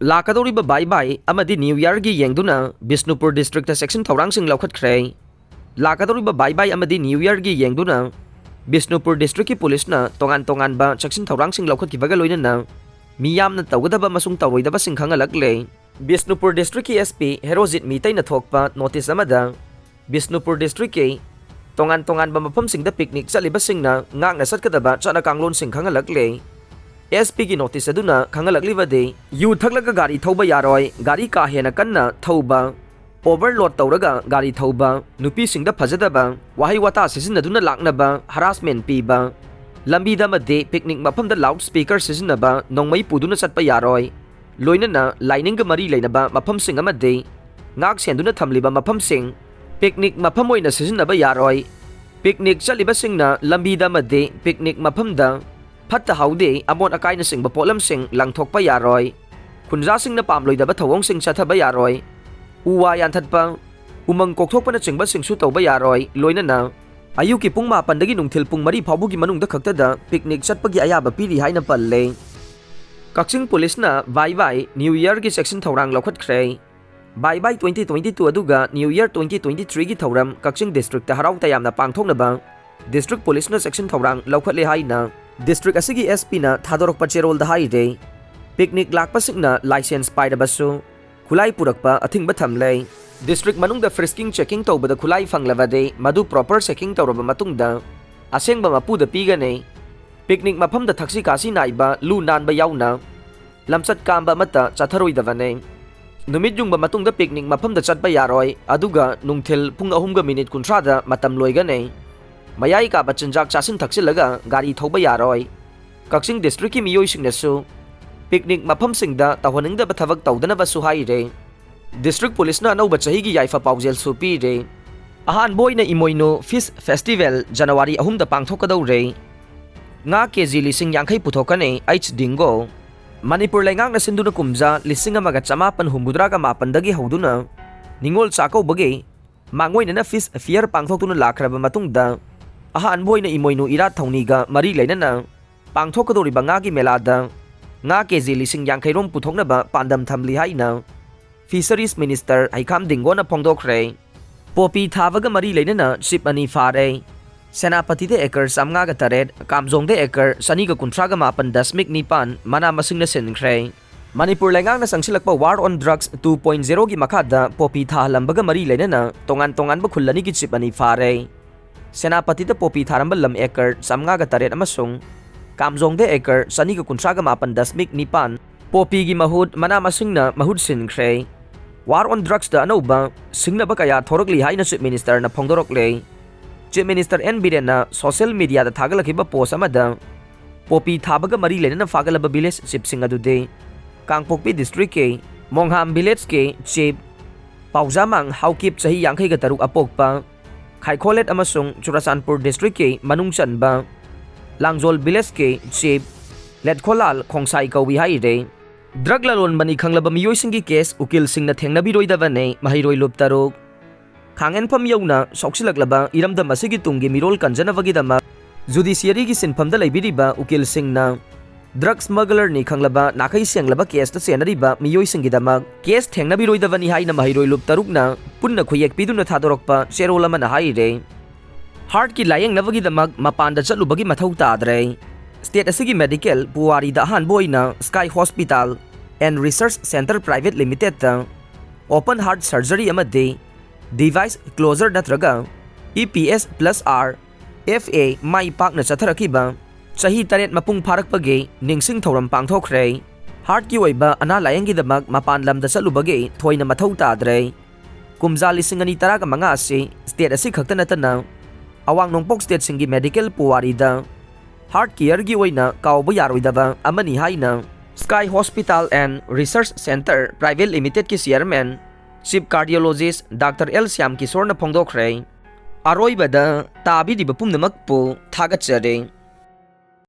Lakkadouriba bye Amadi New Year gi yengduna Bishnupur district section Thourang sing Loukha Lakkadouriba bye Amadi New Year gi yengduna Bishnupur district ki police na tongan ba Cheksin Thourang sing Loukha ki bagaloy na miyam na tawgadaba masung tawoydaba sing khangalakle Bishnupur district ki SP Herozit mitay na thokpa notice amada Bishnupur district ki tongan ba mafam sing da picnic sa libasing na ngang nasat kadaba cha na kanglon sing khangalakle SP की notice अदुना खंगलकलिबदे you थकलगा गाड़ी थौबा यारोय गाड़ी का हेना कन्ना थौबा overload तौरगा गाड़ी थौबा नुपी सिंगदा फजदबा वाही वाता सिजनदुना लाकनबा harassment पीबा लंबीदा मदे picnic मफमदा loud speaker सिजनबा नोंमई पुदुना चटपा यारोय लोइनना lining मरी लेनबा मफम सिंग अमदे ngak सेंदुना थमलिबा मफम सिंग पिकनिक मफम ओइना सिजनबा यारोय पिकनिक चलिबा सिंगना लंबीदा मदे पिकनिक मफमदा फत्ता हाउदे अमोन अकाइना सिंग पोलम सिंग लंगथोकपा यारोय खुंजा सिंग न पामलोइदबा थवोंग सिंग चथबा यारोय उवा यानथतपा उमंग कोकथोकपना चिंगबा सिंगसु तौबा यारोय लोइनना अयुकी पुंग 8 दगी नुंगथिल पुंग 4 फाउबुगी मनुंगदा खक्तदा पिकनिक चटपगी अयाबा पीरी हाइना पल्ले कक्सिंग पुलिसना बाय न्यू ईयर की सेक्शन थौरांग लौखतख्रे बाय 2022 अदुगा न्यू ईयर 2023 की थौरम कक्सिंग डिस्ट्रिक्ट हराउ तयामना पांगथोकनबा डिस्ट्रिक्ट पुलिसना सेक्शन थौरांग लौखतले हाइना डिस्ट्रिक्ट असगी SP ना थादोरकपा चेरोल हाइरे पिकनिक लाकपसिंगना लाइसेंस पाइरबसु खुलाई पुरकपा अथिंगबा थमले डिस्ट्रिक्ट मनुंगदा फ्रिस्किंग चेकिंग तौबदा खुलाई फंगलबदे मधु प्रॉपर चेकिंग तौरबा मतुंगदा असेंगबा मपुदा पीगने पिकनिक मफमदा थक्सी कासी नाइबा लू नानबा याउना लमचत कामबा मता चथरोइदबने नुमित जुंगबा मतुंगदा पिकनिक मफमदा चटबा यारोय अदुगा नुंगथिल पुंग 3 मिनिट 30 दा मतम लोइगने मयाई का बचनजाक चासिन थक्सिलगा गाड़ी थौबा यारोय कक्सिंग डिस्ट्रिक्ट की मियोइसिंगनसु पिकनिक मफम सिंगदा तहवनिंगदा थबक तौदनबसु हाइरे डिस्ट्रिक्ट पुलिसना अनौबा चही की याइफा पाउजेल सुपीरे अहान बोइना इमोइनो फिश फेस्टिवल जनवरी 3 दा पांगथोकदौरे nga केजी लिसिंग यांखै पुथोकने H डिंगो मणिपुर लेंगांगना सिंदुना कुमजा लिसिंग अमगा चमापन हुमुद्रागा मापन दगी हौदुना निंगोल चाकौबगे मांगोइना फिश फियर पांगथोकतुना लाखरबा मतुंगदा अहान बोइना इमोइनो इरा थौनीगा मरी लेनना पांगथोकदौरिबा ngaगी मेलादा nga केजी लिसिंग यांखैरोम पुथोकनबा पांदम थमली हाइना फिशरीज मिनिस्टर हाइखाम डिंगोना फोंदोखरे पोपी थाबगा मरी लेनना शिप अनि फारे सेनापति दे एकर 5 कामजोंग दे एकर 2.9 मना मसिंग न सेनख्रे मणिपुर लेंगांग न संगसिलकपा वार ऑन ड्रग्स 2.0 की मखादा पोपी थालंबगा मरी लेनना तोंगान ब खुल्लनी की चिप अनि फारे सेनापति दे पोपी थारंब लम एकर 5 अमसुंग कामजोंग दे एकर 2.9 पोपी की महुद मना मसिंग न महुद सिनख्रे वार ऑन ड्रग्स दा अनौबा सिंगनबा कया थोरकली हाइना चीफ मिनिस्टर न फोंदोरकले chief minister N Biren social media दा थागलखिबा पोस्ट अमदा पोपी थाबगा मरी लेना फागलबा विलेज चीफ सिंग अदुदे कांगपोकपी डिस्ट्रिक्ट के मोंगहाम विलेज के चीफ पाउजामांग हाउकिप चही 53 अपोकपा खाइखोलेट अमसुंग चुराचानपुर डिस्ट्रिक्ट के मनुंग चनबा लांगजोल विलेज के चीफ लेटखोलाल खोंसाई कौबी हाइरे ड्रग ललोन बनी खंगलबा मियोइसिंगी केस उकिल सिंगना थेंगनबिरोइदबने महिरोइ लुप तरुक खांगेनफम यौना सौक्सिलकलबा इरमदम असिगी तुंगी मिरोल कंजनबगीदमा जुडिशियरी की सिनफमदा लेबिरिबा उकिल सिंगना ड्रग स्मगलर नि खंगलबा नाखै सेंगलबा केस ता सेनरिबा मियोइसिंगीदमा केस थेंगनबिरोइदबनी हाइना महिरोइ लुप तरुकना पुन्ना खुयेक पिदुना थादोरकपा चेरोलमना हाइरे हार्ट की लायेंगनबगीदमा मपानदा चलुबगी मथौ तादरे स्टेट असिगी मेडिकल पुवारीदा हानबोइना sky hospital and research centre private limited ता ओपन हार्ट सर्जरी अमदे डिवाइस क्लोजर नत्रगा EPS+R FA माई पाकना चथरकीबा चही 8 मपुंग फारकपगे निंगसिंग थौरम पांगथोखरे हार्ट की ओइबा अना लायंगीदमक मपान लमदा चलुबगे थोइना मथौ तादरे कुमजा 2015 से स्टेट असि खक्ता नतना अवांग नोंगपोक स्टेट सिंगी मेडिकल पुवारीदा हार्ट केयर की ओइना काउबा यारोइदबा अमनी हाइना sky hospital and research centre private limited की chairman chief cardiologist doctor L Shyam Kishore न फोंदोखरे अरोइबदा ताबिदिबा पुमनमकपु थागतचरे।